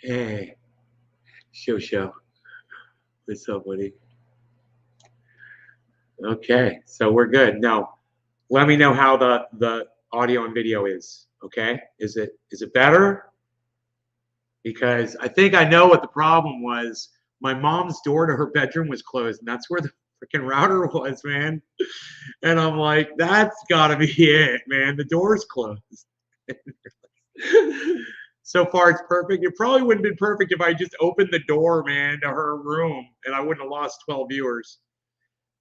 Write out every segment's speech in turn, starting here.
Hey, show. What's up, buddy? Okay, so we're good. Now, let me know how the audio and video is. Okay, is it better? Because I think I know what the problem was. My mom's door to her bedroom was closed, and that's where the freaking router was, man. And I'm like, that's got to be it, man. The door's closed. So far, it's perfect. It probably wouldn't have been perfect if I just opened the door, man, to her room, and I wouldn't have lost 12 viewers.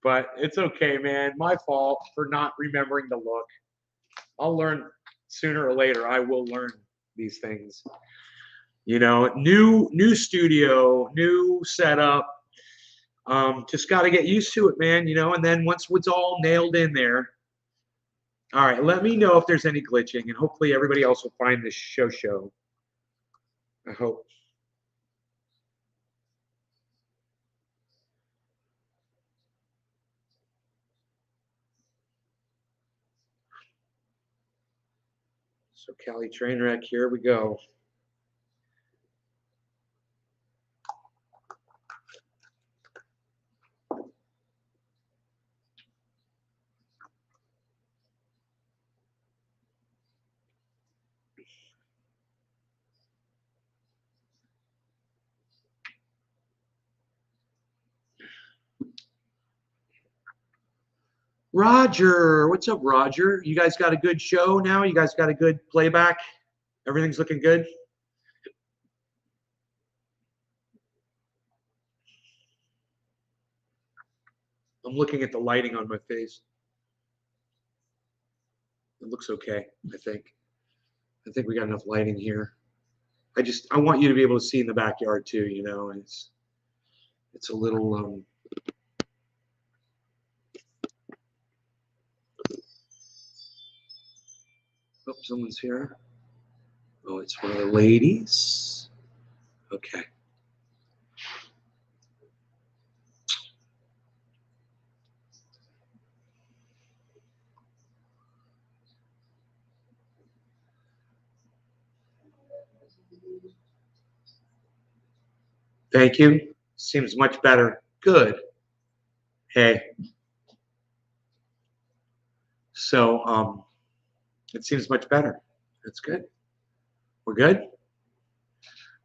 But it's okay, man. My fault for not remembering to look. I'll learn sooner or later. I will learn these things. New studio, new setup. Just got to get used to it, man. And then once it's all nailed in there, all right. Let me know if there's any glitching, and hopefully everybody else will find this show. I hope. So Cali Trainwreck, here we go. Roger, what's up, Roger? You guys got a good show now? You guys got a good playback? Everything's looking good? I'm looking at the lighting on my face. It looks okay, I think. I think we got enough lighting here. I want you to be able to see in the backyard too, and it's a little oh, someone's here. Oh, it's one of the ladies. Okay. Thank you. Seems much better. Good. Hey. So it seems much better. That's good. We're good?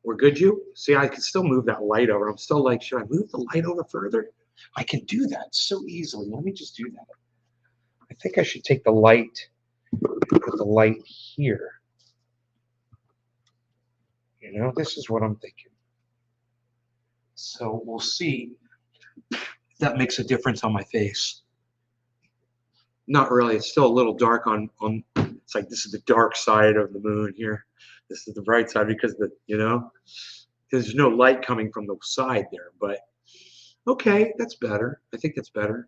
We're good, you? See, I can still move that light over. I'm still like, should I move the light over further? I can do that so easily. Let me just do that. I think I should take the light and put the light here. This is what I'm thinking. So we'll see if that makes a difference on my face. Not really. It's still a little dark on it's like this is the dark side of the moon here. This is the bright side because there's no light coming from the side there. But okay, that's better. I think that's better.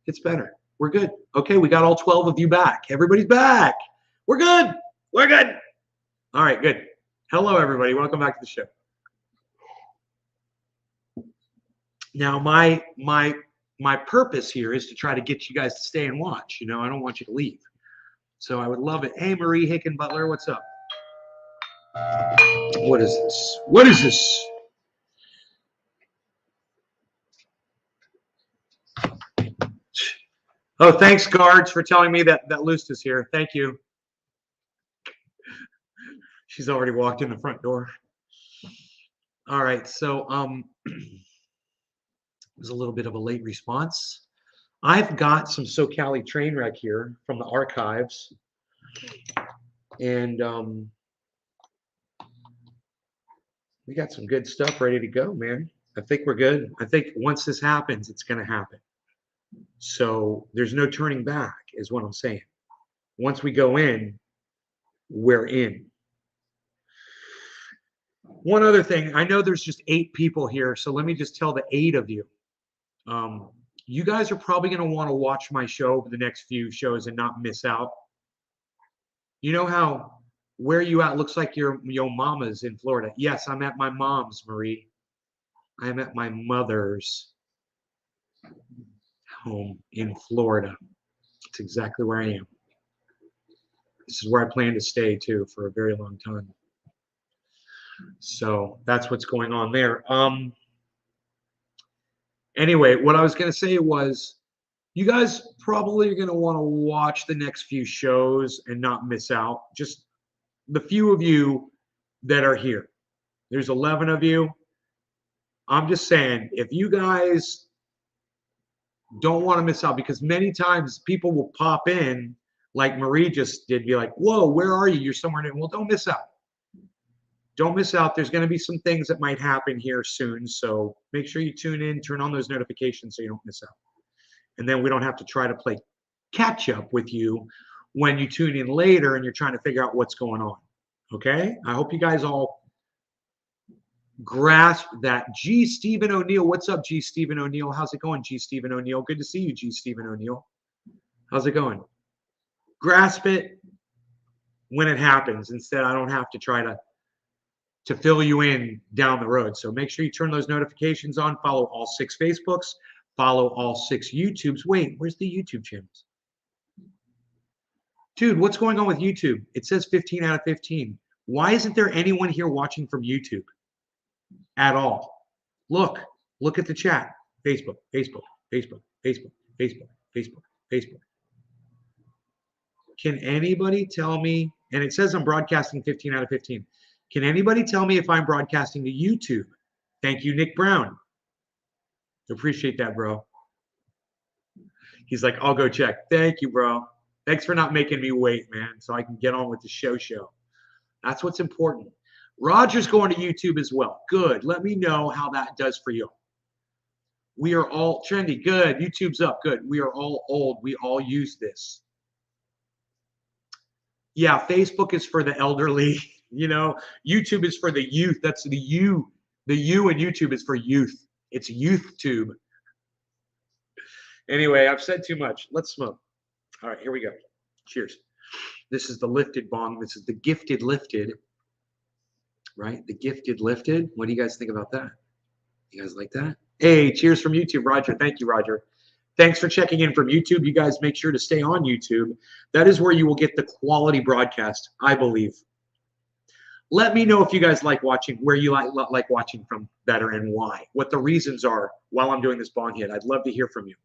It's better. We're good. Okay, we got all 12 of you back. Everybody's back. We're good. We're good. All right, good. Hello, everybody. Welcome back to the show. Now, my purpose here is to try to get you guys to stay and watch. I don't want you to leave. So I would love it. Hey, Marie Hicken Butler, what's up? What is this? What is this? Oh, thanks, guards, for telling me that Luce is here. Thank you. She's already walked in the front door. All right, so it was a little bit of a late response. I've got some SoCali Trainwreck here from the archives, and we got some good stuff ready to go, man. I think we're good. I think once this happens, it's going to happen. So there's no turning back, is what I'm saying. Once we go in, we're in. One other thing, I know there's just 8 people here, so let me just tell the 8 of you. You guys are probably going to want to watch my show over the next few shows and not miss out. You know how where you at looks like your mama's in Florida. Yes, I'm at my mom's, Marie. I'm at my mother's home in Florida. That's exactly where I am. This is where I plan to stay too for a very long time. So that's what's going on there. Anyway, what I was going to say was you guys probably are going to want to watch the next few shows and not miss out. Just the few of you that are here. There's 11 of you. I'm just saying, if you guys don't want to miss out, because many times people will pop in like Marie just did, be like, whoa, where are you? You're somewhere new. Well, don't miss out. Don't miss out. There's going to be some things that might happen here soon. So make sure you tune in, turn on those notifications so you don't miss out. And then we don't have to try to play catch up with you when you tune in later and you're trying to figure out what's going on. Okay? I hope you guys all grasp that. G. Stephen O'Neill. What's up, G. Stephen O'Neill? How's it going, G. Stephen O'Neill? Good to see you, G. Stephen O'Neill. How's it going? Grasp it when it happens. Instead, I don't have to try to fill you in down the road. So make sure you turn those notifications on. Follow all 6 Facebooks. Follow all 6 YouTubes. Wait, where's the YouTube channels? Dude, what's going on with YouTube? It says 15 out of 15. Why isn't there anyone here watching from YouTube at all? Look at the chat. Facebook, Facebook, Facebook, Facebook, Facebook, Facebook, Facebook. Can anybody tell me, and it says I'm broadcasting 15 out of 15. Can anybody tell me if I'm broadcasting to YouTube? Thank you, Nick Brown. Appreciate that, bro. He's like, I'll go check. Thank you, bro. Thanks for not making me wait, man, so I can get on with the show. That's what's important. Roger's going to YouTube as well. Good. Let me know how that does for you. We are all trendy. Good. YouTube's up. Good. We are all old. We all use this. Yeah, Facebook is for the elderly. You know, YouTube is for the youth. That's the U. The U in YouTube is for youth. It's YouthTube. Anyway, I've said too much. Let's smoke. All right, here we go. Cheers. This is the lifted bong. This is the gifted lifted. Right? The gifted lifted. What do you guys think about that? You guys like that? Hey, cheers from YouTube, Roger. Thank you, Roger. Thanks for checking in from YouTube. You guys make sure to stay on YouTube. That is where you will get the quality broadcast, I believe. Let me know if you guys like watching, where you like watching from better and why. What the reasons are while I'm doing this bong hit. I'd love to hear from you.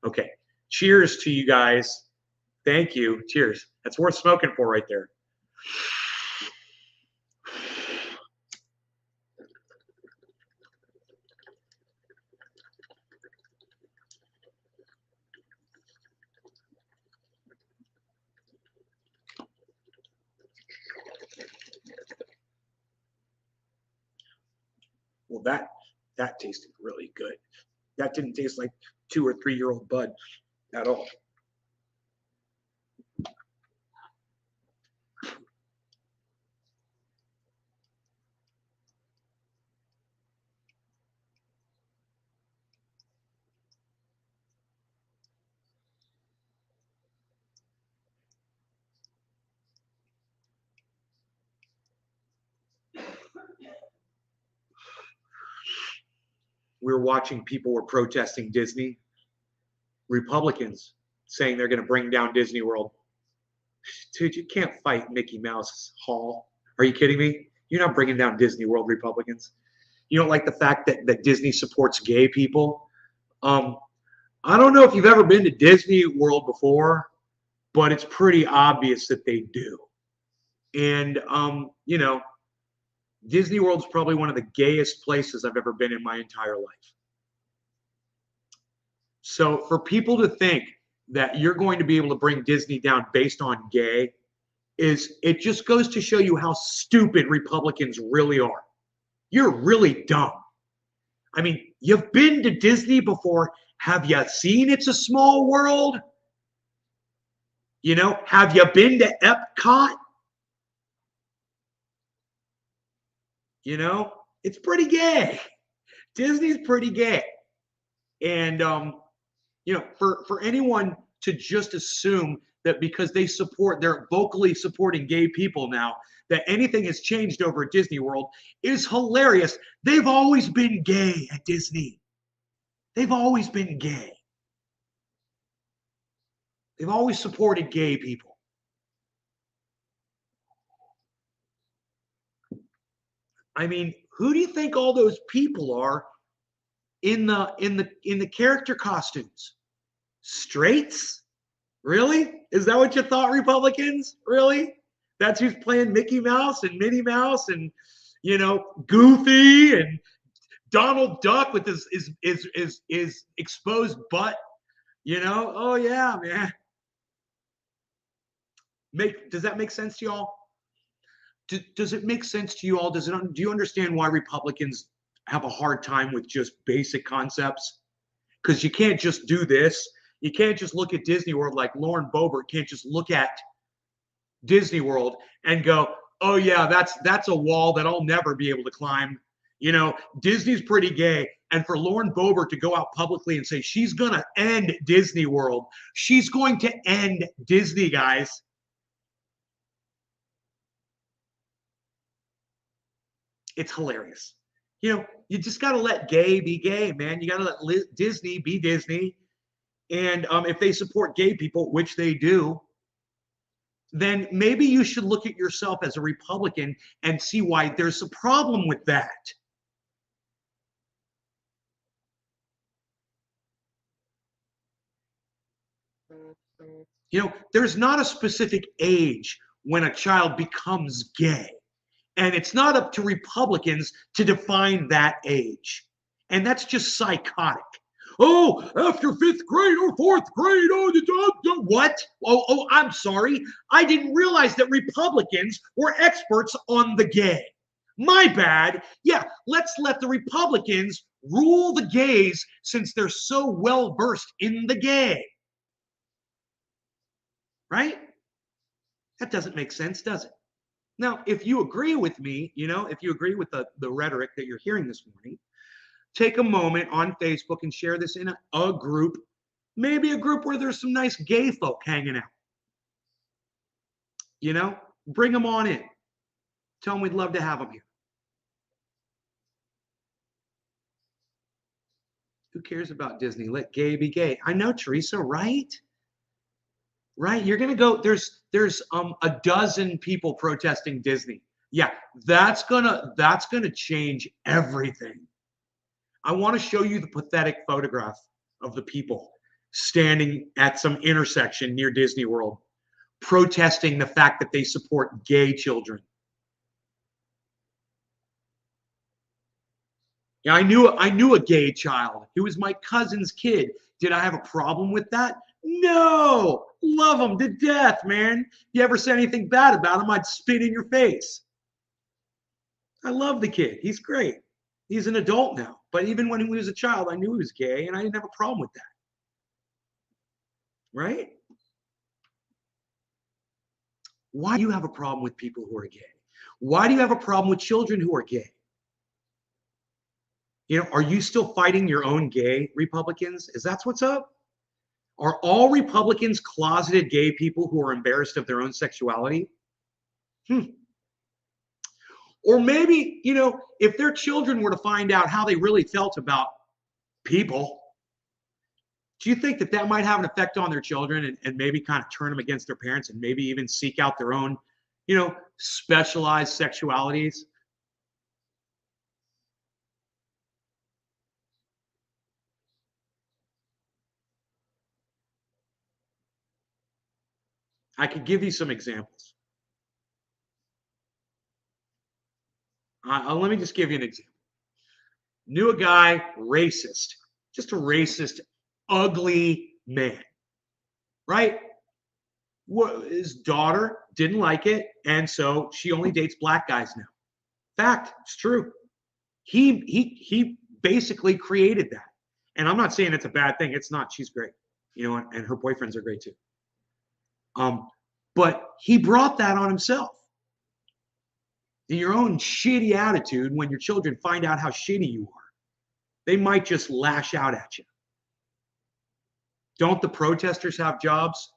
Okay. Cheers to you guys. Thank you. Cheers. That's worth smoking for right there. Well, that tasted really good. That didn't taste like 2 or 3 year old bud at all. We were watching, people were protesting Disney. Republicans saying they're going to bring down Disney World. Dude, you can't fight Mickey Mouse Hall. Are you kidding me? You're not bringing down Disney World, Republicans. You don't like the fact that Disney supports gay people. I don't know if you've ever been to Disney World before, but it's pretty obvious that they do. And, you know, Disney World's probably one of the gayest places I've ever been in my entire life. So for people to think that you're going to be able to bring Disney down based on gay, it just goes to show you how stupid Republicans really are. You're really dumb. I mean, you've been to Disney before. Have you seen It's a Small World? You know, have you been to Epcot? You know, it's pretty gay. Disney's pretty gay. And, you know, for anyone to just assume that because they're vocally supporting gay people now, that anything has changed over at Disney World is hilarious. They've always been gay at Disney. They've always been gay. They've always supported gay people. I mean, who do you think all those people are in the character costumes? Straights? Really? Is that what you thought, Republicans? Really? That's who's playing Mickey Mouse and Minnie Mouse and Goofy and Donald Duck with his exposed butt. Oh yeah, man. Does that make sense to y'all? Does it make sense to you all? Do you understand why Republicans have a hard time with just basic concepts? Because you can't just do this. You can't just look at Disney World like Lauren Boebert can't just look at Disney World and go, oh yeah, that's a wall that I'll never be able to climb. Disney's pretty gay. And for Lauren Boebert to go out publicly and say she's going to end Disney World, she's going to end Disney, guys. It's hilarious. You just got to let gay be gay, man. You got to let Disney be Disney. And if they support gay people, which they do, then maybe you should look at yourself as a Republican and see why there's a problem with that. There's not a specific age when a child becomes gay. And it's not up to Republicans to define that age. And that's just psychotic. Oh, after fifth grade or fourth grade, what? Oh, I'm sorry. I didn't realize that Republicans were experts on the gay. My bad. Yeah, let's let the Republicans rule the gays since they're so well versed in the gay. Right? That doesn't make sense, does it? Now, if you agree with me, if you agree with the rhetoric that you're hearing this morning, take a moment on Facebook and share this in a group, maybe a group where there's some nice gay folk hanging out. Bring them on in. Tell them we'd love to have them here. Who cares about Disney? Let gay be gay. I know, Teresa, right? Right? You're gonna go. There's a dozen people protesting Disney. Yeah, that's gonna change everything. I want to show you the pathetic photograph of the people standing at some intersection near Disney World, protesting the fact that they support gay children. Yeah, I knew a gay child. He was my cousin's kid. Did I have a problem with that? No. Love him to death, man. You ever say anything bad about him, I'd spit in your face. I love the kid. He's great. He's an adult now. But even when he was a child, I knew he was gay, and I didn't have a problem with that. Right? Why do you have a problem with people who are gay? Why do you have a problem with children who are gay? Are you still fighting your own gay Republicans? Is that what's up? Are all Republicans closeted gay people who are embarrassed of their own sexuality? Or maybe, if their children were to find out how they really felt about people, do you think that might have an effect on their children and maybe kind of turn them against their parents and maybe even seek out their own, specialized sexualities? I could give you some examples. Let me just give you an example. Knew a guy, racist, just a racist, ugly man, right? His daughter didn't like it, and so she only dates black guys now. Fact, it's true. He basically created that, and I'm not saying it's a bad thing. It's not. She's great, and her boyfriends are great too. But he brought that on himself. And your own shitty attitude, when your children find out how shitty you are, they might just lash out at you. Don't the protesters have jobs?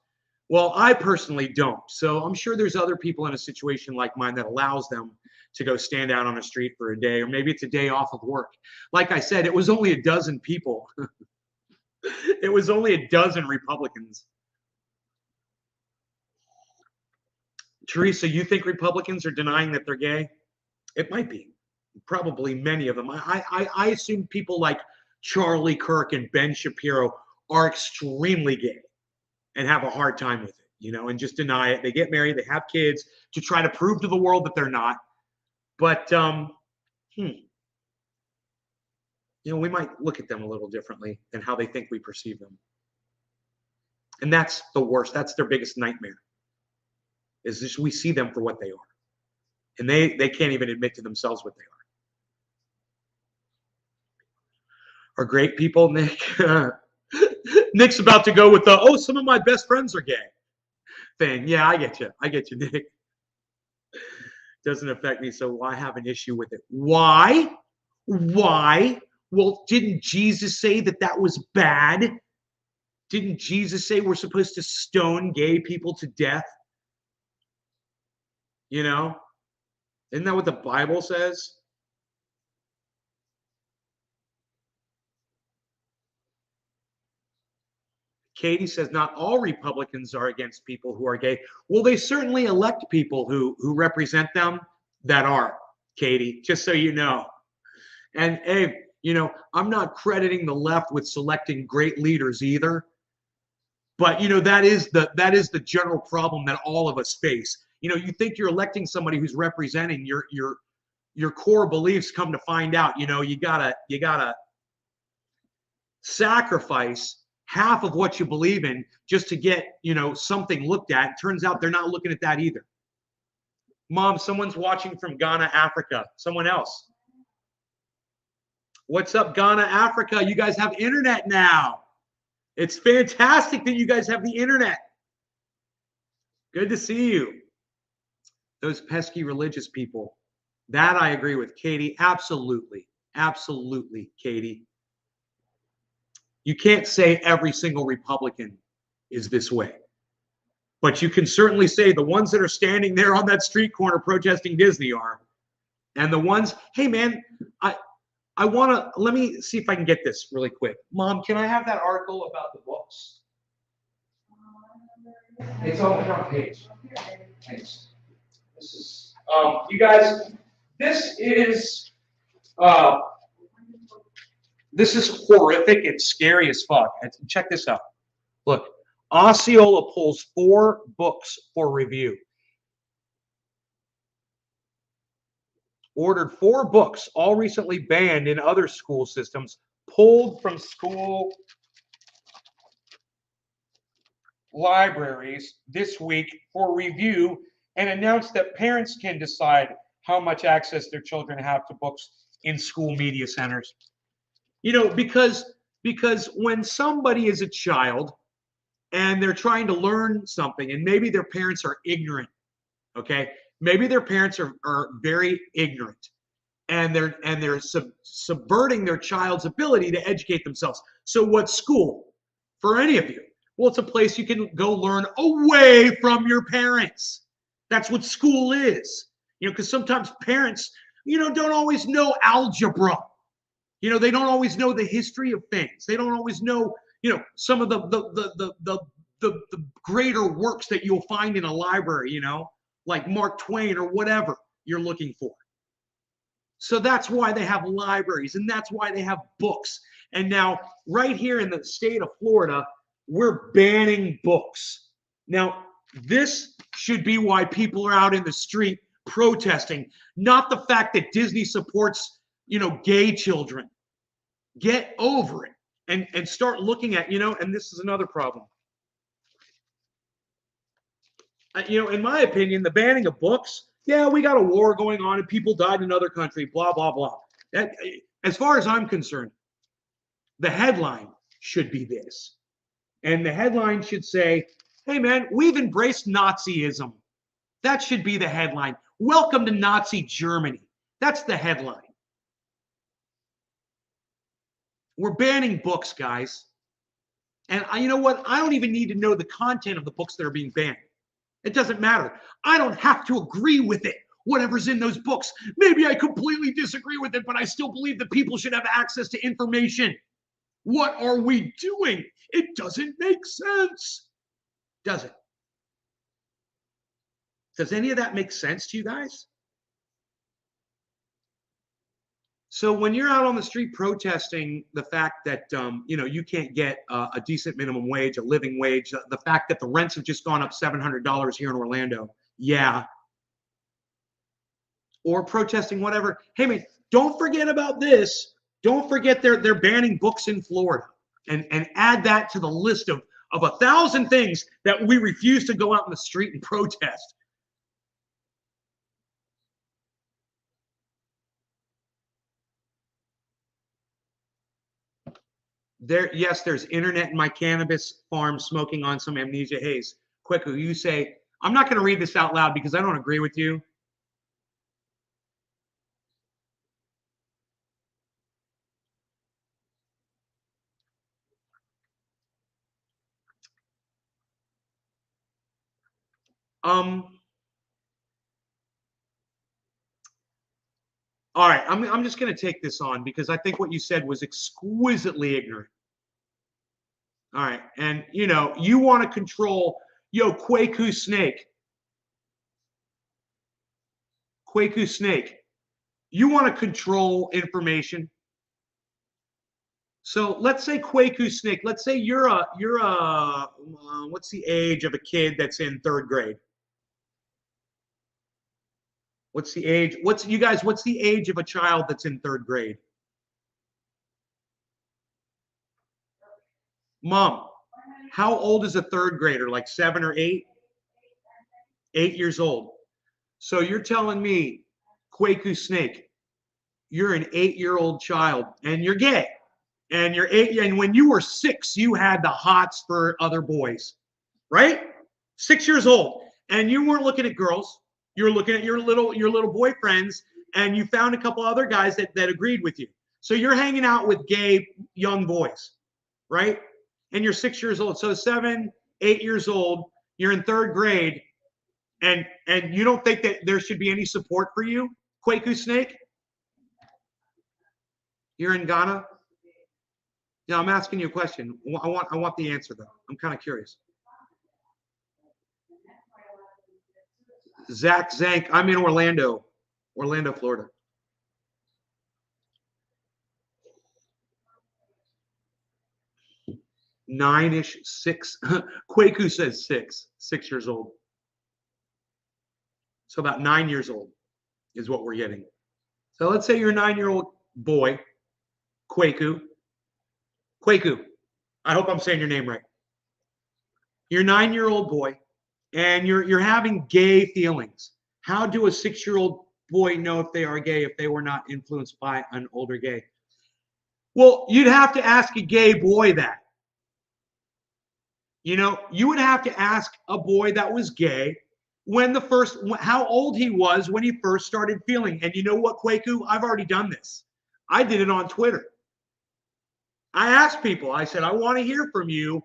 Well, I personally don't. So I'm sure there's other people in a situation like mine that allows them to go stand out on the street for a day, or maybe it's a day off of work. Like I said, it was only a dozen people. It was only a dozen Republicans. Teresa, you think Republicans are denying that they're gay? It might be. probably many of them. I assume people like Charlie Kirk and Ben Shapiro are extremely gay and have a hard time with it, and just deny it. They get married, they have kids to try to prove to the world that they're not. But we might look at them a little differently than how they think we perceive them. And that's the worst. That's their biggest nightmare, is just we see them for what they are. And they can't even admit to themselves what they are great people, Nick. Nick's about to go with the, some of my best friends are gay thing. Yeah, I get you, Nick. Doesn't affect me, so why have an issue with it? Why? Well, didn't Jesus say that was bad? Didn't Jesus say we're supposed to stone gay people to death? Isn't that what the Bible says? Katie says not all Republicans are against people who are gay. Well, they certainly elect people who represent them that are, Katie, just so you know. And hey, I'm not crediting the left with selecting great leaders either. But that is the general problem that all of us face. You think you're electing somebody who's representing your core beliefs. Come to find out, you gotta sacrifice half of what you believe in just to get something looked at. It turns out they're not looking at that either. Mom, someone's watching from Ghana, Africa. Someone else. What's up, Ghana, Africa? You guys have internet now. It's fantastic that you guys have the internet. Good to see you. Those pesky religious people. That I agree with, Katie. Absolutely. Absolutely, Katie. You can't say every single Republican is this way. But you can certainly say the ones that are standing there on that street corner protesting Disney are. And the ones, hey, man, I want to, let me see if I can get this really quick. Mom, can I have that article about the books? It's on the front page. Thanks. This is, you guys, this is horrific and scary as fuck. Check this out. Look, Osceola pulls 4 books for review. Ordered 4 books, all recently banned in other school systems, pulled from school libraries this week for review, and announced that parents can decide how much access their children have to books in school media centers. Because when somebody is a child and they're trying to learn something, and maybe their parents are ignorant, okay? Maybe their parents are very ignorant, and they're subverting their child's ability to educate themselves. So what's school for any of you? Well, it's a place you can go learn away from your parents. That's what school is. Because sometimes parents, don't always know algebra. They don't always know the history of things. They don't always know, some of the greater works that you'll find in a library, like Mark Twain or whatever you're looking for. So that's why they have libraries, and that's why they have books. And now, right here in the state of Florida, we're banning books. Now, this should be why people are out in the street protesting, not the fact that Disney supports, gay children. Get over it and start looking at, and this is another problem. In my opinion, the banning of books, yeah, we got a war going on and people died in another country, blah, blah, blah. That, as far as I'm concerned, the headline should be this. And the headline should say, hey, man, we've embraced Nazism. That should be the headline. Welcome to Nazi Germany. That's the headline. We're banning books, guys. And you know what? I don't even need to know the content of the books that are being banned. It doesn't matter. I don't have to agree with it, whatever's in those books. Maybe I completely disagree with it, but I still believe that people should have access to information. What are we doing? It doesn't make sense. Does it? Does any of that make sense to you guys? So when you're out on the street protesting the fact that you can't get a decent minimum wage, a living wage, the fact that the rents have just gone up $700 here in Orlando, yeah, or protesting whatever. Hey man, don't forget about this. Don't forget they're banning books in Florida, and add that to the list of 1,000 things that we refuse to go out in the street and protest. Yes, there's internet in my cannabis farm smoking on some amnesia haze. Quickly, you say, I'm not going to read this out loud because I don't agree with you. All right, I'm just going to take this on because I think what you said was exquisitely ignorant. All right, and you want to control, Kwaku Snake. Kwaku Snake. You want to control information. So let's say Kwaku Snake. Let's say you're a what's the age of a kid that's in 3rd grade? What's the age? What's the age of a child that's in 3rd grade? Mom, how old is a 3rd grader? Like 7 or 8? 8 years old. So you're telling me, Kwaku Snake, you're an 8-year-old child and you're gay. And you're 8, and when you were 6, you had the hots for other boys, right? 6 years old. And you weren't looking at girls. You were looking at your little boyfriends, and you found a couple other guys that agreed with you. So you're hanging out with gay young boys, right? And you're 6 years old. So 7, 8 years old, you're in 3rd grade, and you don't think that there should be any support for you, Kwaku Snake? You're in Ghana? Yeah, I'm asking you a question. I want the answer though. I'm kind of curious. Zach Zank. I'm in Orlando, Florida. Nine-ish, 6. Kwaku says 6 years old. So about 9 years old is what we're getting. So let's say you're a 9-year-old boy, Kwaku. Kwaku. I hope I'm saying your name right. You're a 9-year-old boy, and you're having gay feelings. How do a 6-year-old boy know if they are gay if they were not influenced by an older gay? Well, you'd have to ask a gay boy that. You would have to ask a boy that was gay how old he was when he first started feeling. And you know what, Kwaku? I've already done this. I did it on Twitter. I asked people, I said, I want to hear from you.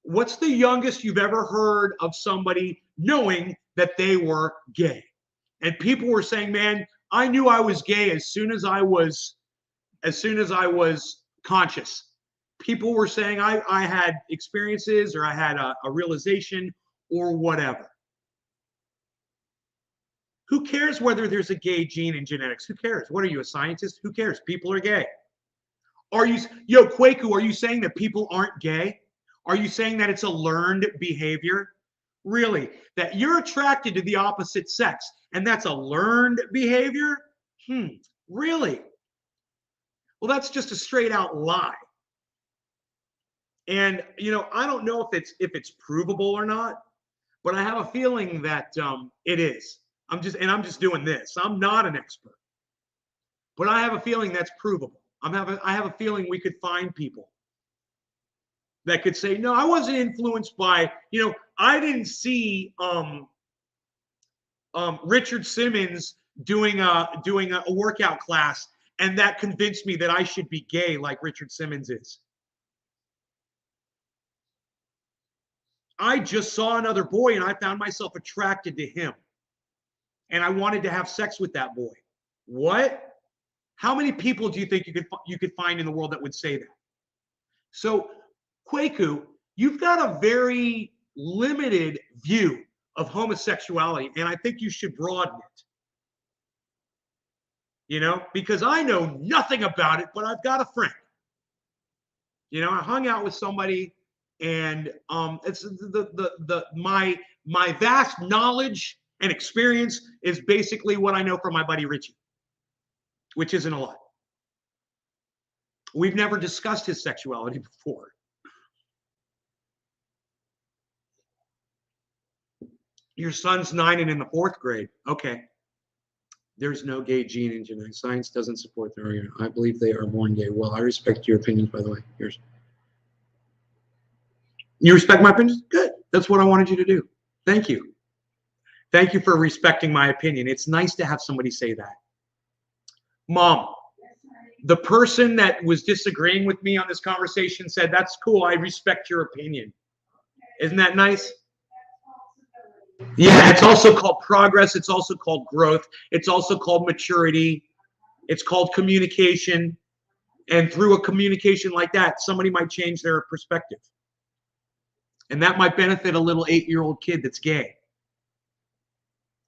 What's the youngest you've ever heard of somebody knowing that they were gay? And people were saying, man, I knew I was gay as soon as I was conscious. People were saying I had experiences, or I had a realization, or whatever. Who cares whether there's a gay gene in genetics? Who cares? What are you, a scientist? Who cares? People are gay. Kwaku, are you saying that people aren't gay? Are you saying that it's a learned behavior? Really? That you're attracted to the opposite sex and that's a learned behavior? Really? Well, that's just a straight out lie. And I don't know if it's provable or not, but I have a feeling that it is. I'm just doing this. I'm not an expert, but I have a feeling that's provable. I have a feeling we could find people that could say, no, I wasn't influenced by, I didn't see Richard Simmons doing a workout class, and that convinced me that I should be gay like Richard Simmons is. I just saw another boy and I found myself attracted to him. And I wanted to have sex with that boy. What? How many people do you think you could find in the world that would say that? So, Kwaku, you've got a very limited view of homosexuality, and I think you should broaden it. because I know nothing about it, but I've got a friend. I hung out with somebody, and it's my vast knowledge and experience is basically what I know from my buddy Richie, which isn't a lot. We've never discussed his sexuality before. Your son's 9 and in the 4th grade. Okay. There's no gay gene in genetics. Science doesn't support their argument. I believe they are born gay. Well, I respect your opinions, by the way. Yours. You respect my opinions? Good. That's what I wanted you to do. Thank you. Thank you for respecting my opinion. It's nice to have somebody say that. Mom, the person that was disagreeing with me on this conversation said, that's cool. I respect your opinion. Isn't that nice? Yeah, it's also called progress. It's also called growth. It's also called maturity. It's called communication. And through a communication like that, somebody might change their perspective. And that might benefit a little 8-year-old kid that's gay.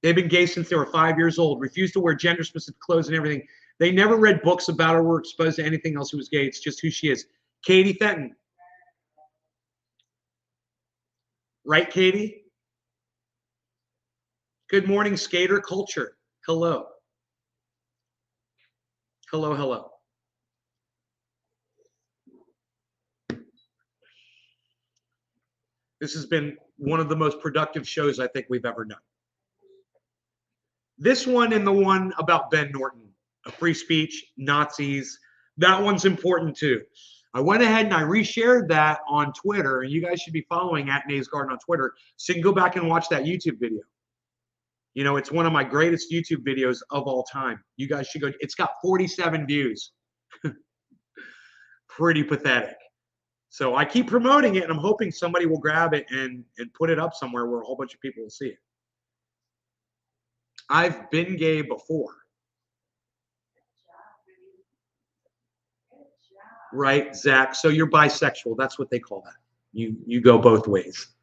They've been gay since they were 5 years old, refused to wear gender-specific clothes and everything. They never read books about her or were exposed to anything else who was gay. It's just who she is. Katie Fenton. Right, Katie? Good morning, skater culture. Hello. Hello, hello. This has been one of the most productive shows I think we've ever done. This one and the one about Ben Norton, free speech, Nazis, that one's important too. I went ahead and I reshared that on Twitter, and you guys should be following @NaysGarden on Twitter, so you can go back and watch that YouTube video. It's one of my greatest YouTube videos of all time. You guys should go. It's got 47 views. Pretty pathetic. So I keep promoting it, and I'm hoping somebody will grab it and put it up somewhere where a whole bunch of people will see it. I've been gay before. Right, Zach? So you're bisexual. That's what they call that. You go both ways.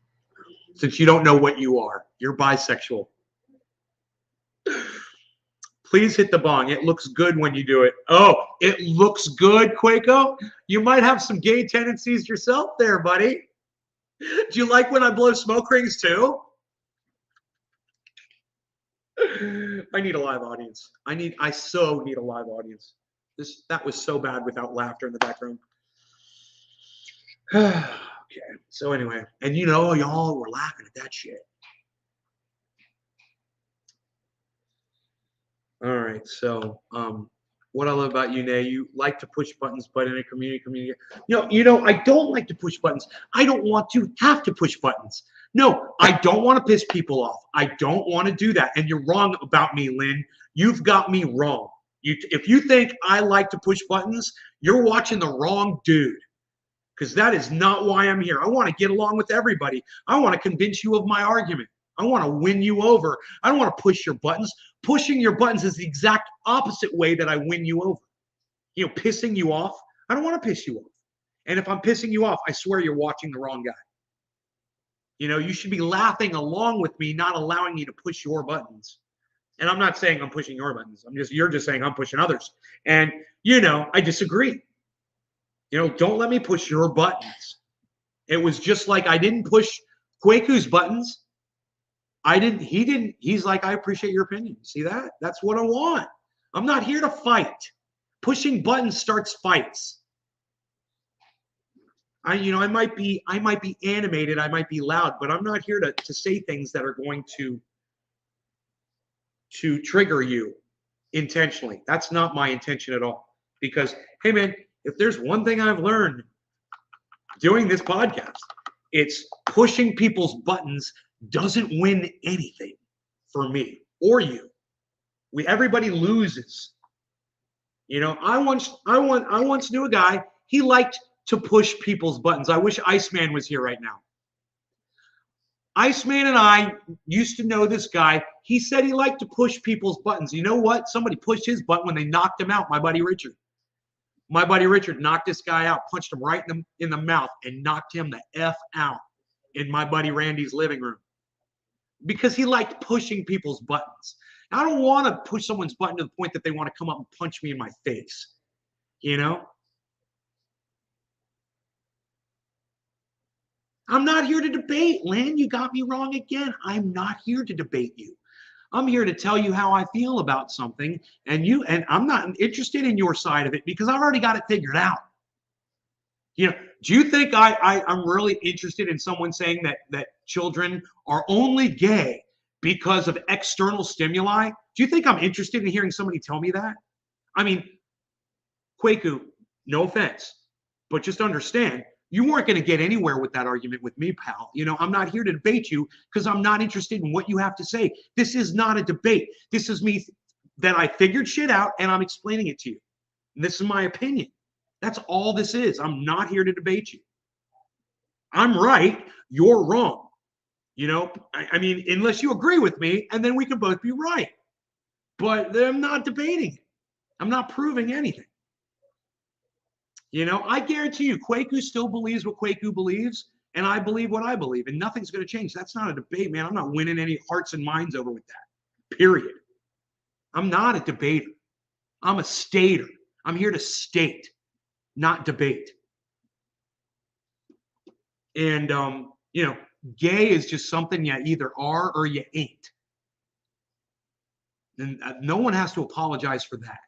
Since you don't know what you are, you're bisexual. Please hit the bong. It looks good when you do it. Oh, it looks good, Quaco? You might have some gay tendencies yourself there, buddy. Do you like when I blow smoke rings too? I need a live audience. I so need a live audience. That was so bad without laughter in the background. Okay. So anyway, and y'all were laughing at that shit. All right. So what I love about you, Nay, you like to push buttons, but in a community. I don't like to push buttons. I don't want to have to push buttons. No, I don't want to piss people off. I don't want to do that. And you're wrong about me, Lynn. You've got me wrong. If you think I like to push buttons, you're watching the wrong dude. Because that is not why I'm here. I want to get along with everybody. I want to convince you of my argument. I want to win you over. I don't want to push your buttons. Pushing your buttons is the exact opposite way that I win you over. Pissing you off. I don't want to piss you off. And if I'm pissing you off, I swear you're watching the wrong guy. You should be laughing along with me, not allowing me to push your buttons. And I'm not saying I'm pushing your buttons. You're just saying I'm pushing others. And, I disagree. Don't let me push your buttons. It was just like I didn't push Kwaku's buttons. He didn't. He's like, I appreciate your opinion. See that? That's what I want. I'm not here to fight. Pushing buttons starts fights. I might be animated. I might be loud, but I'm not here to say things that are going to trigger you intentionally. That's not my intention at all. Because, hey, man, if there's one thing I've learned doing this podcast, it's pushing people's buttons doesn't win anything for me or you. Everybody loses. I once knew a guy, he liked to push people's buttons. I wish Iceman was here right now. Iceman and I used to know this guy. He said he liked to push people's buttons. You know what? Somebody pushed his button when they knocked him out, my buddy Richard. My buddy Richard knocked this guy out, punched him right in the mouth, and knocked him the F out in my buddy Randy's living room. Because he liked pushing people's buttons. I don't want to push someone's button to the point that they want to come up and punch me in my face, you know? I'm not here to debate, Lynn. You got me wrong again. I'm not here to debate you. I'm here to tell you how I feel about something, and I'm not interested in your side of it because I've already got it figured out. You know, do you think I'm really interested in someone saying that children are only gay because of external stimuli? Do you think I'm interested in hearing somebody tell me that? I mean, Kwaku, no offense, but just understand, you weren't going to get anywhere with that argument with me, pal. You know, I'm not here to debate you because I'm not interested in what you have to say. This is not a debate. This is me that I figured shit out and I'm explaining it to you. And this is my opinion. That's all this is. I'm not here to debate you. I'm right. You're wrong. You know, I mean, unless you agree with me, and then we can both be right. But I'm not debating it. I'm not proving anything. You know, I guarantee you, Kwaku still believes what Kwaku believes, and I believe what I believe, and nothing's going to change. That's not a debate, man. I'm not winning any hearts and minds over with that, period. I'm not a debater. I'm a stater. I'm here to state, not debate. And, you know, gay is just something you either are or you ain't. And no one has to apologize for that.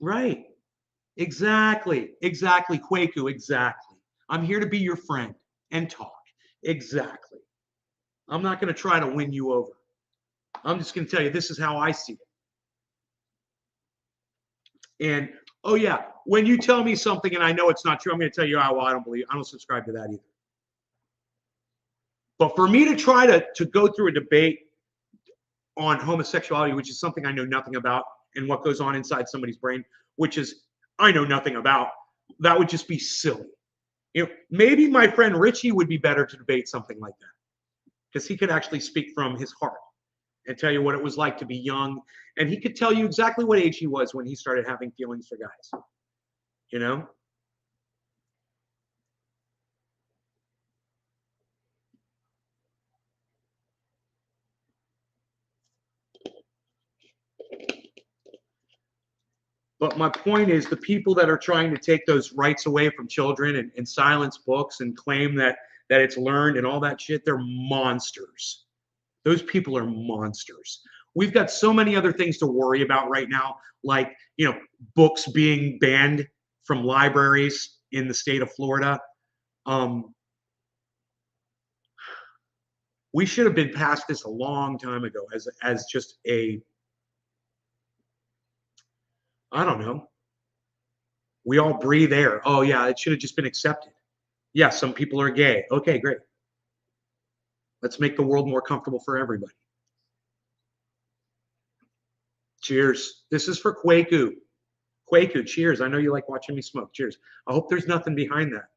Right. Exactly. Exactly. Kwaku. Exactly. I'm here to be your friend and talk. Exactly. I'm not going to try to win you over. I'm just going to tell you, this is how I see it. And, oh, yeah, when you tell me something and I know it's not true, I'm going to tell you, oh, well, I don't subscribe to that either. But for me to try to go through a debate on homosexuality, which is something I know nothing about, and what goes on inside somebody's brain, which is I know nothing about, that would just be silly. You know, maybe my friend Richie would be better to debate something like that because he could actually speak from his heart and tell you what it was like to be young. And he could tell you exactly what age he was when he started having feelings for guys, you know? But my point is, the people that are trying to take those rights away from children and silence books and claim that it's learned and all that shit, they're monsters. Those people are monsters. We've got so many other things to worry about right now, like, you know, books being banned from libraries in the state of Florida. We should have been past this a long time ago as just a, I don't know. We all breathe air. Oh, yeah, it should have just been accepted. Yeah, some people are gay. Okay, great. Let's make the world more comfortable for everybody. Cheers. This is for Kwaku. Kwaku, cheers. I know you like watching me smoke. Cheers. I hope there's nothing behind that.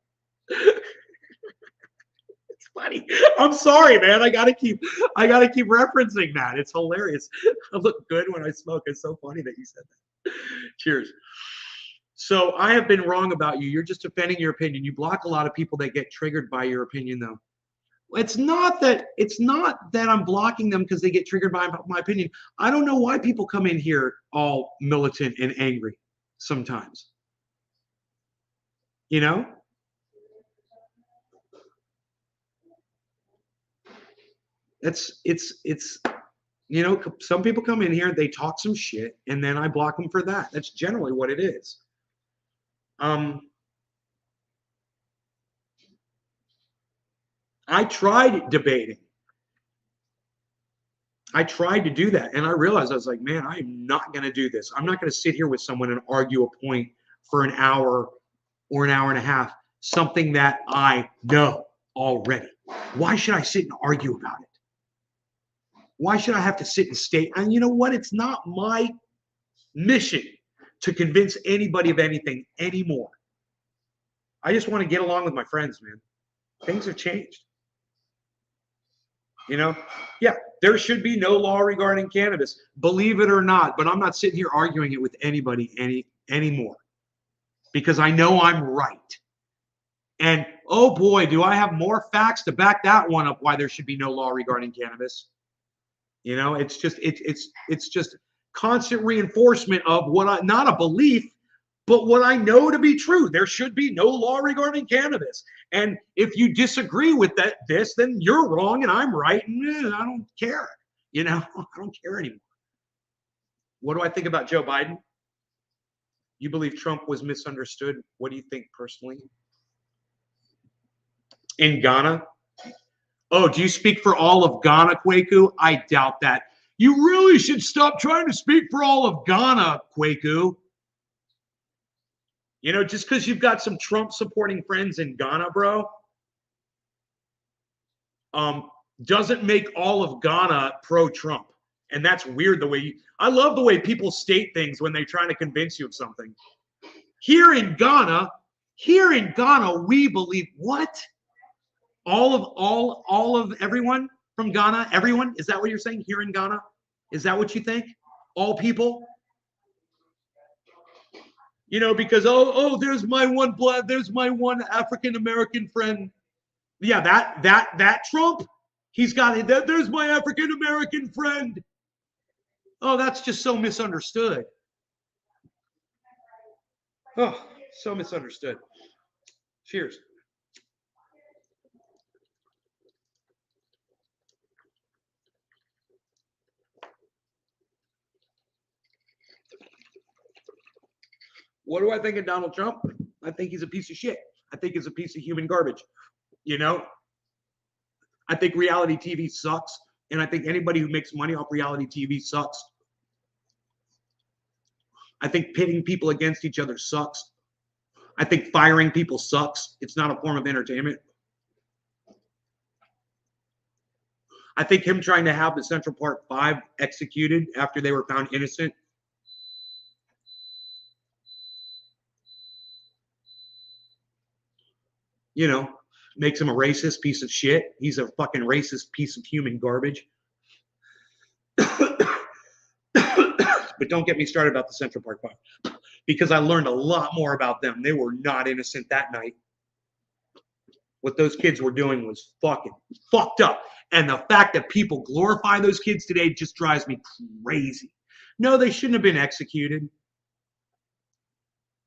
It's funny. I'm sorry, man. I gotta keep referencing that. It's hilarious. I look good when I smoke. It's so funny that you said that. Cheers. So I have been wrong about you. You're just defending your opinion. You block a lot of people that get triggered by your opinion, though. It's not that I'm blocking them because they get triggered by my opinion. I don't know why people come in here all militant and angry sometimes. You know? It's you know, some people come in here, they talk some shit, and then I block them for that. That's generally what it is. I tried debating. I tried to do that, and I realized, I was like, man, I am not going to do this. I'm not going to sit here with someone and argue a point for an hour or an hour and a half, something that I know already. Why should I sit and argue about it? Why should I have to sit and state? And you know what? It's not my mission to convince anybody of anything anymore. I just want to get along with my friends, man. Things have changed. You know, yeah, there should be no law regarding cannabis, believe it or not, but I'm not sitting here arguing it with anybody anymore because I know I'm right. And Oh boy, do I have more facts to back that one up why there should be no law regarding cannabis. You know, it's just constant reinforcement of what I, not a belief, but what I know to be true. There should be no law regarding cannabis. And if you disagree with this, then you're wrong and I'm right. And I don't care. You know, I don't care anymore. What do I think about Joe Biden? You believe Trump was misunderstood. What do you think personally? In Ghana? Oh, do you speak for all of Ghana, Kwaku? I doubt that. You really should stop trying to speak for all of Ghana, Kwaku. You know, just because you've got some Trump supporting friends in Ghana, bro, doesn't make all of Ghana pro-Trump. And that's weird the way I love the way people state things when they're trying to convince you of something. Here in Ghana, we believe what? All of everyone from Ghana, everyone? Is that what you're saying? Here in Ghana? Is that what you think? All people? You know, because there's my one African American friend. Yeah, that Trump, he's got it. There's my African American friend. Oh, that's just so misunderstood. Oh, so misunderstood. Cheers. What do I think of Donald Trump? I think he's a piece of shit. I think he's a piece of human garbage. You know, I think reality TV sucks. And I think anybody who makes money off reality TV sucks. I think pitting people against each other sucks. I think firing people sucks. It's not a form of entertainment. I think him trying to have the Central Park 5 executed after they were found innocent. You know, makes him a racist piece of shit. He's a fucking racist piece of human garbage. But don't get me started about the Central Park 5 because I learned a lot more about them. They were not innocent that night. What those kids were doing was fucking fucked up. And the fact that people glorify those kids today just drives me crazy. No, they shouldn't have been executed.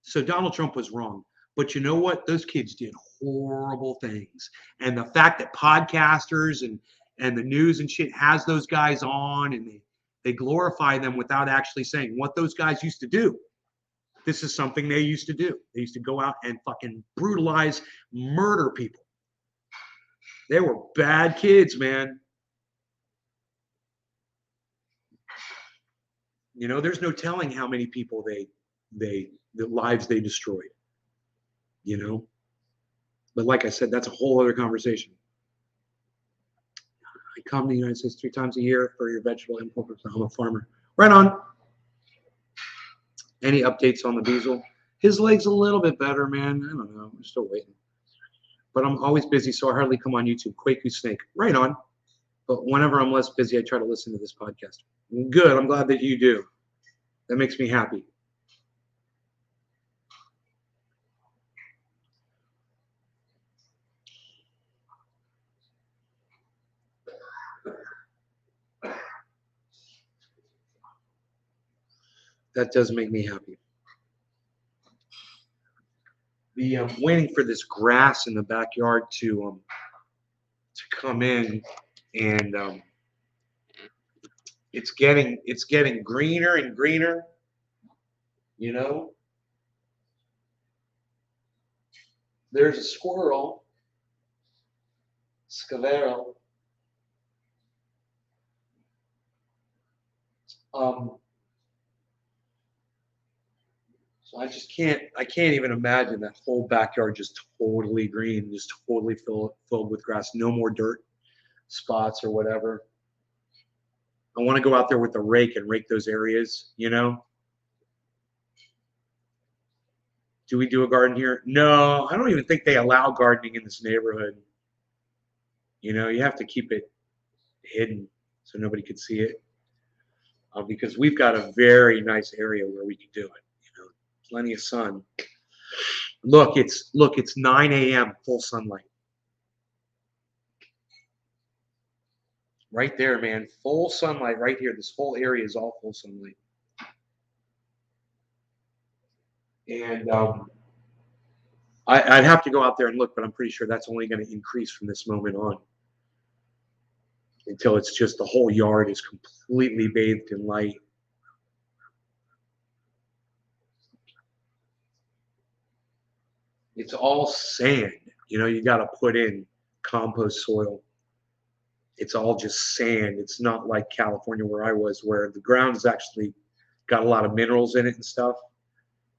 So Donald Trump was wrong. But you know what? Those kids did horrible things. And the fact that podcasters and the news and shit has those guys on and they glorify them without actually saying what those guys used to do. This is something they used to do. They used to go out and fucking brutalize, murder people. They were bad kids, man. You know, there's no telling how many people the lives they destroyed. You know, but like I said, that's a whole other conversation. I come to the United States 3 times a year for your vegetable import. I'm a farmer. Right on. Any updates on the Beazle? His leg's a little bit better, man. I don't know. I'm still waiting. But I'm always busy, so I hardly come on YouTube. Kwaku Snake. Right on. But whenever I'm less busy, I try to listen to this podcast. Good. I'm glad that you do. That makes me happy. That does make me happy. I'm waiting for this grass in the backyard to come in, and it's getting greener and greener. You know, there's a squirrel, Scavero. So I can't even imagine that whole backyard just totally green, just totally filled with grass, no more dirt spots or whatever. I want to go out there with the rake and rake those areas, you know? Do we do a garden here? No, I don't even think they allow gardening in this neighborhood. You know, you have to keep it hidden so nobody could see it. Because we've got a very nice area where we can do it. You know, plenty of sun. Look, it's 9 a.m. full sunlight. Right there, man. Full sunlight right here. This whole area is all full sunlight. And I'd have to go out there and look, but I'm pretty sure that's only going to increase from this moment on until it's just the whole yard is completely bathed in light. It's all sand. You know, you got to put in compost soil. It's all just sand. It's not like California where I was, where the ground has actually got a lot of minerals in it and stuff.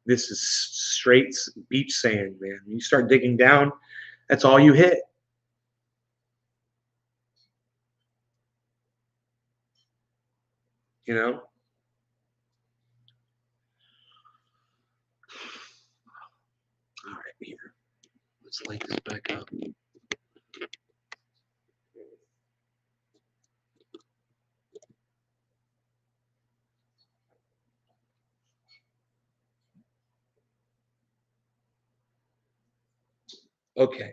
This is straight beach sand, man. You start digging down, that's all you hit. You know? All right, here. Let's light this back up. Okay.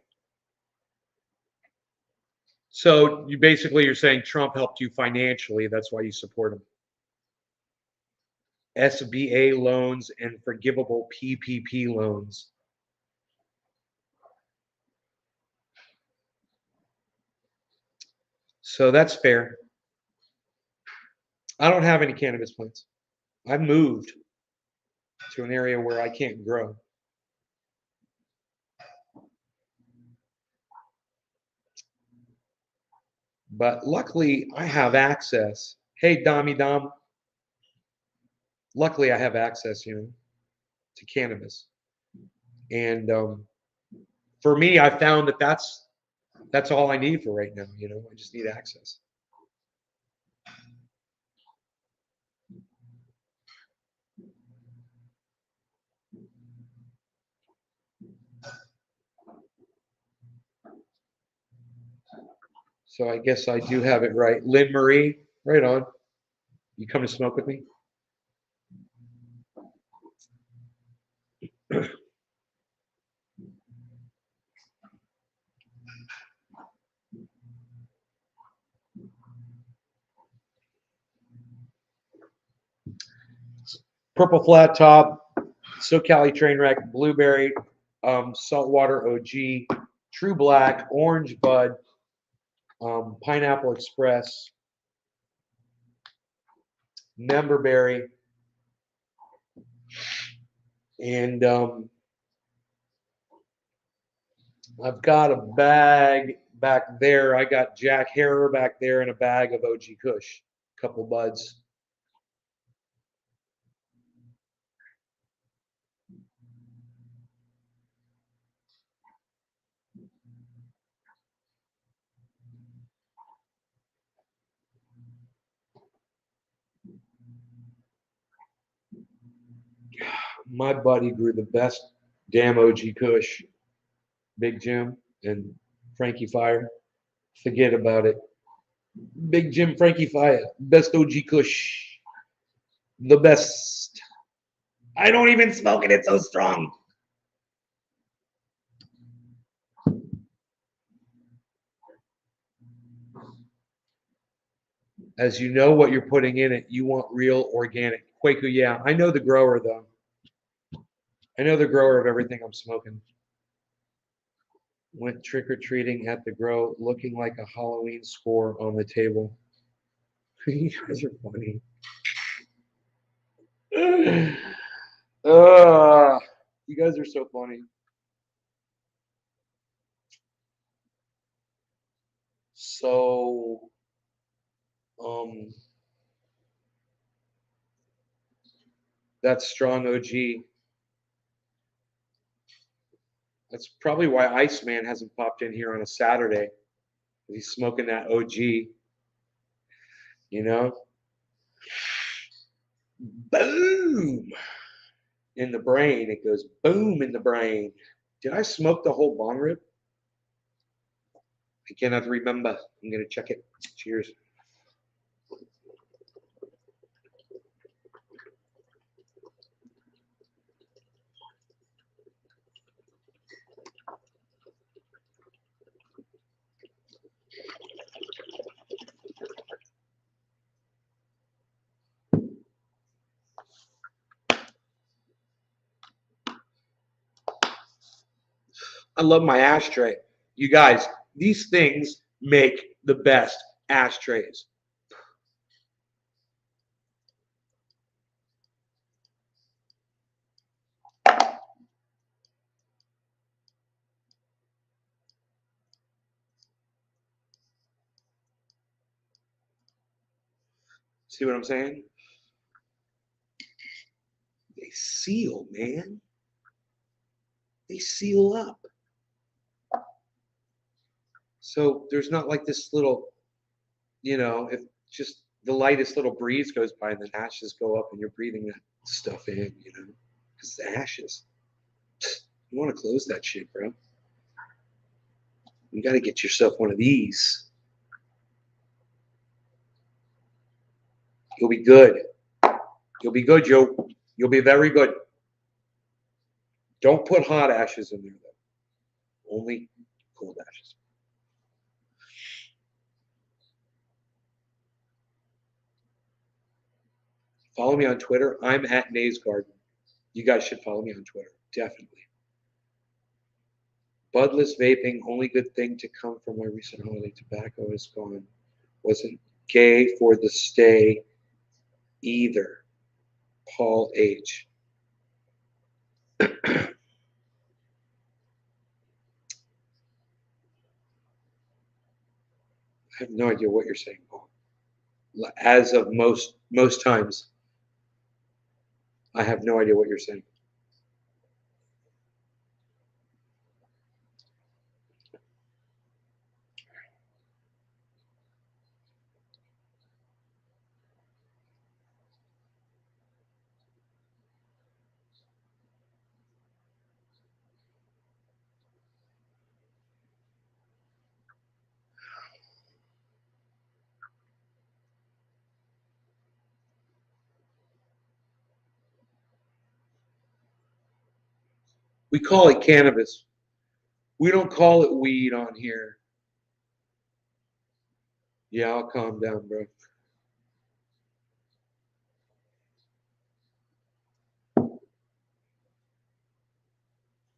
So you're saying Trump helped you financially. That's why you support him. SBA loans and forgivable PPP loans. So that's fair. I don't have any cannabis plants. I've moved to an area where I can't grow. But luckily, I have access. Hey, Dommy Dom. Luckily, I have access, to cannabis. And for me, I found that that's all I need for right now. I just need access. So I guess I do have it right. Lynn Marie, right on. You come to smoke with me? Purple flat top, SoCali Trainwreck, blueberry, saltwater OG, True Black, orange bud, Pineapple Express, Memberberry, and I've got a bag back there. I got Jack Herer back there and a bag of OG Kush, a couple buds. My buddy grew the best damn OG Kush, Big Jim and Frankie Fire. Forget about it. Big Jim, Frankie Fire, best OG Kush, the best. I don't even smoke it, it's so strong. As you know what you're putting in it, you want real organic. Quaker, yeah. I know the grower, though. I know the grower of everything I'm smoking. Went trick-or-treating at the grow, looking like a Halloween score on the table. You guys are funny. You guys are so funny. So, that's strong OG. That's probably why Iceman hasn't popped in here on a Saturday. He's smoking that OG. Boom in the brain. It goes boom in the brain. Did I smoke the whole bong rib? I cannot remember. I'm gonna check it. Cheers. I love my ashtray. You guys, these things make the best ashtrays. See what I'm saying? They seal, man. They seal up. So there's not like this little, if just the lightest little breeze goes by and the ashes go up and you're breathing that stuff in, because the ashes. You want to close that shit, bro. You got to get yourself one of these. You'll be good. You'll be good, Joe. You'll be very good. Don't put hot ashes in there, though. Only cold ashes. Follow me on Twitter. I'm at Nays Garden. You guys should follow me on Twitter. Definitely. Budless vaping, only good thing to come from my recent holiday. Tobacco is gone. Wasn't gay for the stay either. Paul H. I have no idea what you're saying, Paul. As of most times, I have no idea what you're saying. We call it cannabis. We don't call it weed on here. Yeah, I'll calm down, bro.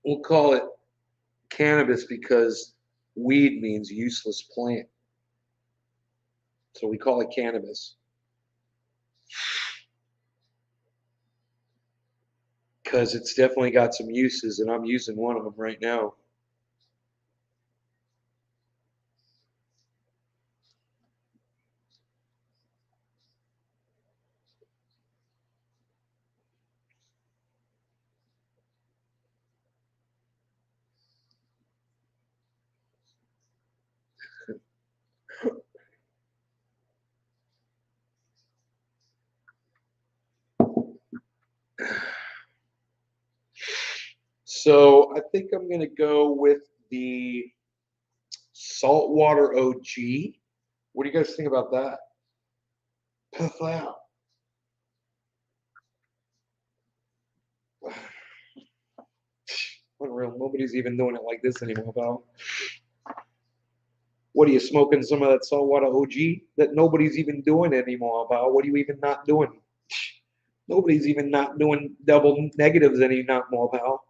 We'll call it cannabis because weed means useless plant. So we call it cannabis. Because it's definitely got some uses, and I'm using one of them right now. So I think I'm going to go with the Saltwater OG. What do you guys think about that? Puff out. Unreal. Nobody's even doing it like this anymore, pal. What are you smoking? Some of that Saltwater OG that nobody's even doing anymore, pal? What are you even not doing? Nobody's even not doing double negatives anymore, pal.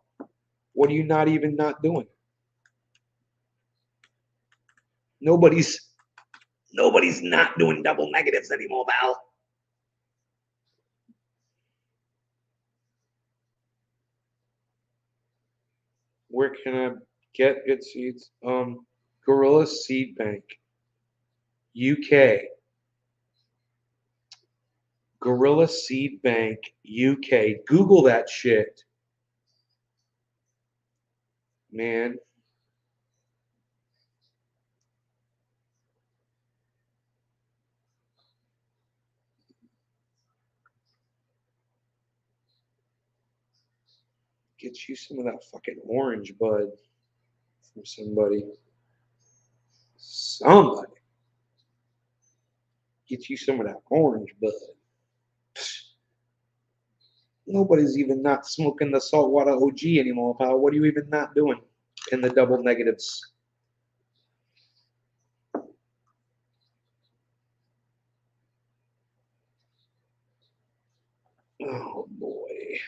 What are you not even not doing? Nobody's not doing double negatives anymore, pal. Where can I get good seeds? Gorilla Seed Bank, UK. Gorilla Seed Bank, UK. Google that shit, man. Get you some of that fucking orange bud from somebody. Somebody. Get you some of that orange bud. Nobody's even not smoking the Saltwater OG anymore, pal. What are you even not doing in the double negatives? Oh boy.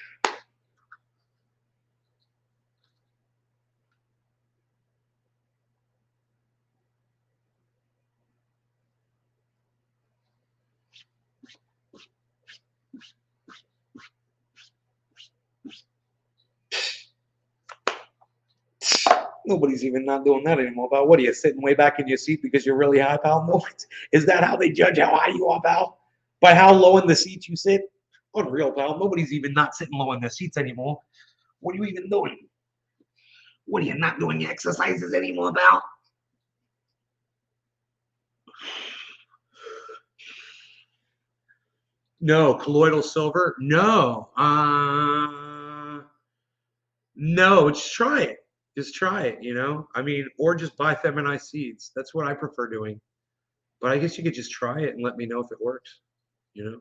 Nobody's even not doing that anymore, pal. What are you, sitting way back in your seat because you're really high, pal? No, is that how they judge how high you are, pal? By how low in the seat you sit? Unreal, pal. Nobody's even not sitting low in their seats anymore. What are you even doing? What are you not doing your exercises anymore, pal? No, colloidal silver? No. No, just try it. Just try it, you know? I mean, or just buy feminized seeds. That's what I prefer doing. But I guess you could just try it and let me know if it works, you know?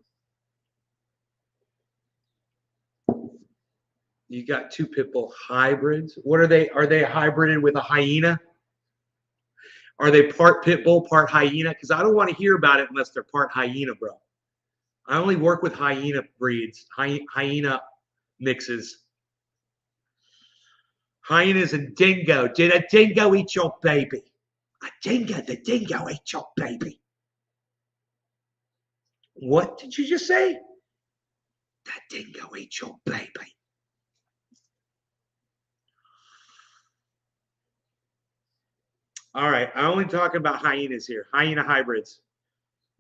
You got two pit bull hybrids. What are they? Are they hybrided with a hyena? Are they part pit bull, part hyena? Because I don't want to hear about it unless they're part hyena, bro. I only work with hyena breeds, hyena mixes. Hyenas and dingo. Did a dingo eat your baby? The dingo ate your baby. What did you just say? That dingo ate your baby. All right, I'm only talking about hyenas here, hyena hybrids.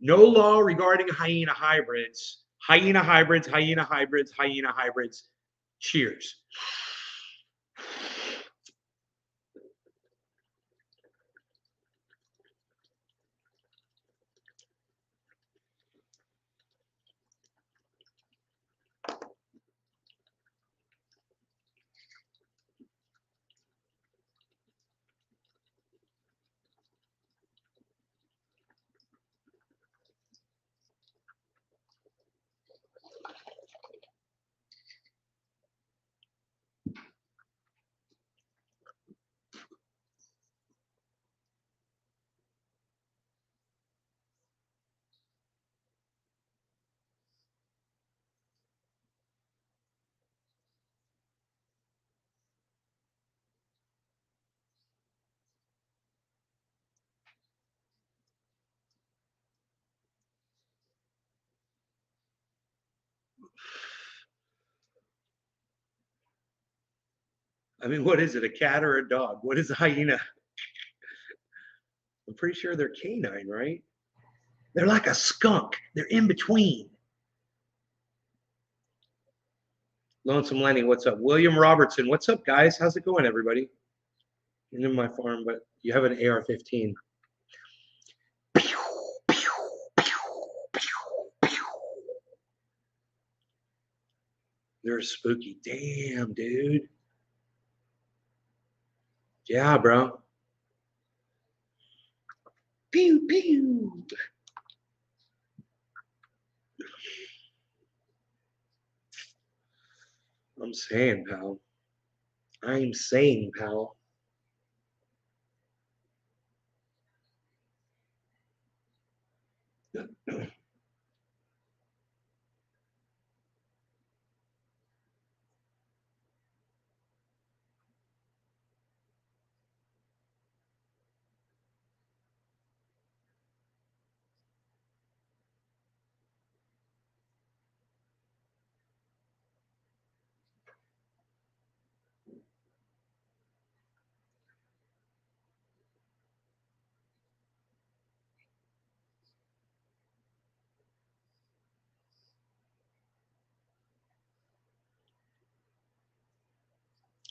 No law regarding hyena hybrids. Hyena hybrids, hyena hybrids, hyena hybrids. Cheers. I mean, what is it, a cat or a dog? What is a hyena? I'm pretty sure they're canine, right? They're like a skunk. They're in between. Lonesome Lenny, what's up? William Robertson, what's up, guys? How's it going, everybody? You're in my farm, but you have an AR-15. They're spooky. Damn, dude. Yeah, bro. Pew, pew. I'm saying, pal. I'm saying, pal.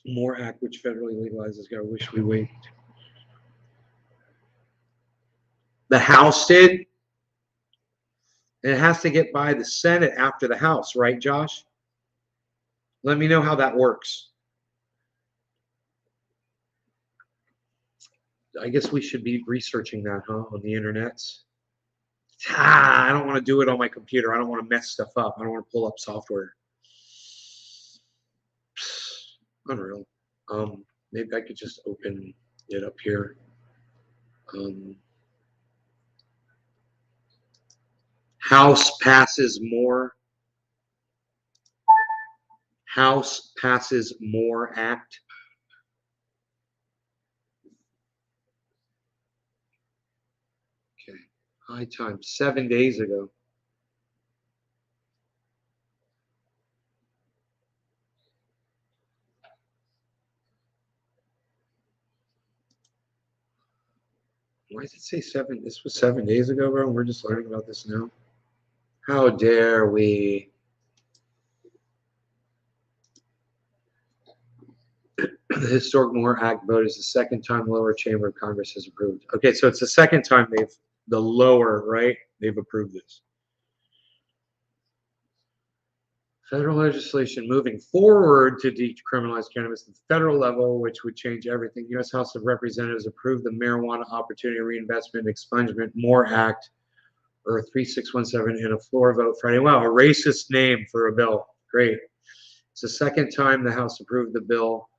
More act which federally legalizes. I wish we wait. The House did. And it has to get by the Senate after the House, right, Josh? Let me know how that works. I guess we should be researching that, huh, on the internet. I don't want to do it on my computer. I don't want to mess stuff up. I don't want to pull up software. Unreal. Maybe I could just open it up here. House passes more. House passes more act. Okay. High time. 7 days ago. Why does it say 7? This was 7 days ago, bro. And we're just learning about this now. How dare we? The Historic Moore Act vote is the second time the lower chamber of Congress has approved. Okay, so it's the second time the lower, right? They've approved this. Federal legislation moving forward to decriminalize cannabis at the federal level, which would change everything. U.S. House of Representatives approved the Marijuana Opportunity Reinvestment and Expungement More Act, or 3617, in a floor vote Friday. Wow, a racist name for a bill. Great. It's the second time the House approved the bill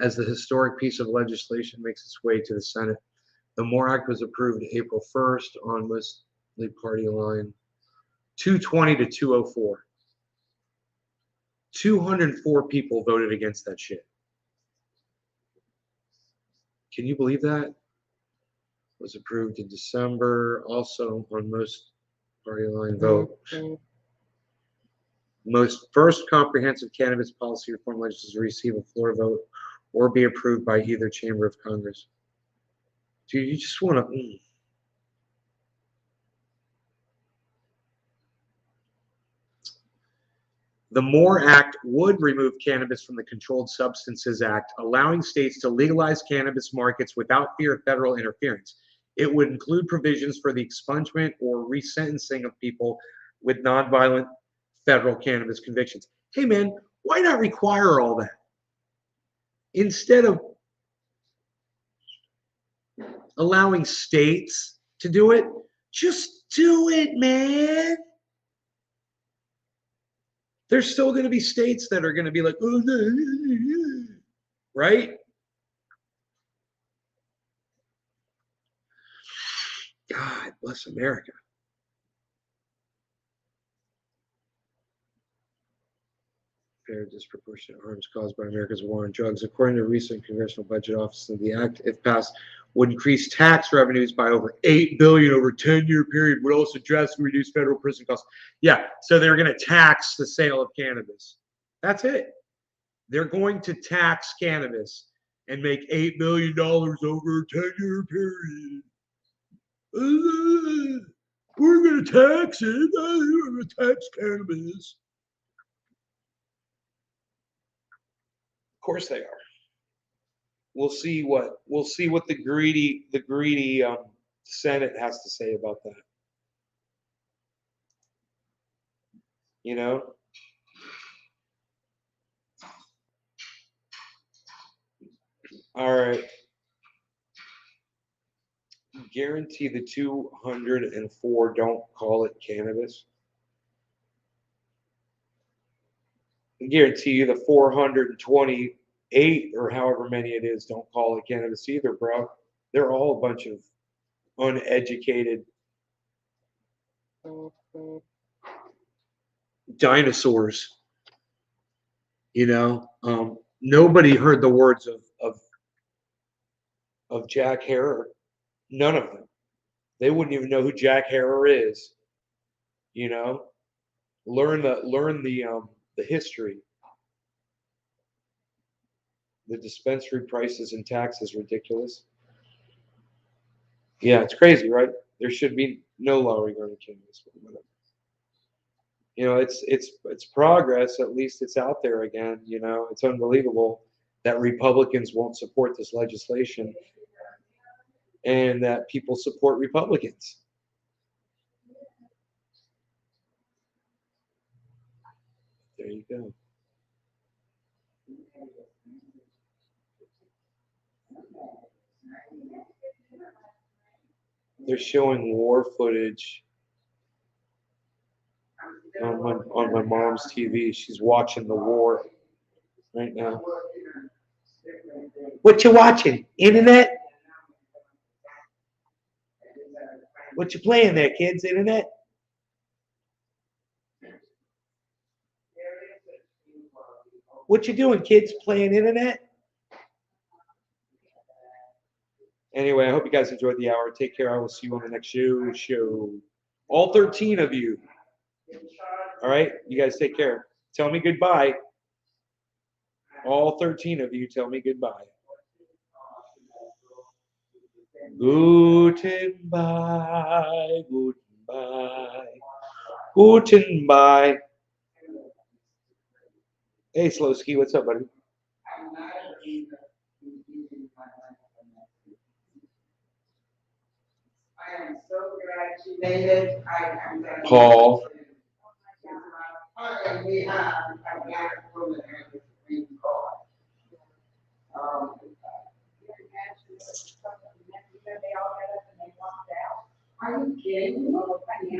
as the historic piece of legislation makes its way to the Senate. The More Act was approved April 1st on mostly party line, 220 to 204. 204 people voted against that shit. Can you believe that? Was approved in December, also on most party line vote. Most first comprehensive cannabis policy reform legislation to receive a floor vote or be approved by either chamber of Congress. Dude, you just want to. The MORE Act would remove cannabis from the Controlled Substances Act, allowing states to legalize cannabis markets without fear of federal interference. It would include provisions for the expungement or resentencing of people with nonviolent federal cannabis convictions. Hey, man, why not require all that? Instead of allowing states to do it, just do it, man. There's still going to be states that are going to be like, oh, no, right? God bless America. Fair disproportionate harms caused by America's war on drugs. According to a recent Congressional Budget Office, the act, if passed, would increase tax revenues by over $8 billion over a 10-year period, would also drastically reduce federal prison costs. Yeah, so they're going to tax the sale of cannabis. That's it. They're going to tax cannabis and make $8 billion over a 10-year period. We're going to tax it. We're going to tax cannabis. Of course they are. We'll see what the greedy Senate has to say about that. You know? All right. Guarantee the 204 don't call it cannabis. I guarantee you the 428 or however many it is don't call it cannabis either, bro. They're all a bunch of uneducated dinosaurs. You know, nobody heard the words of Jack Herer. None of them. They wouldn't even know who Jack Herer is. You know, learn the history. The dispensary prices and taxes ridiculous. Yeah, it's crazy, right? There should be no law regarding cannabis. You know, it's progress. At least it's out there again. You know, it's unbelievable that Republicans won't support this legislation and that people support Republicans. There you go. They're showing war footage on my mom's TV. She's watching the war right now. What you watching? Internet? What you playing there, kids? Internet? What you doing, kids? Playing internet? Anyway, I hope you guys enjoyed the hour. Take care. I will see you on the next show. All 13 of you. All right? You guys take care. Tell me goodbye. All 13 of you tell me goodbye. Goodbye, goodbye, goodbye. Hey, Slowski, what's up, buddy? I am so glad she made it. I'm glad. Paul. And we have a black woman at the Supreme Court. They all got up and they walked out. Are you kidding?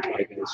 Hi, guys.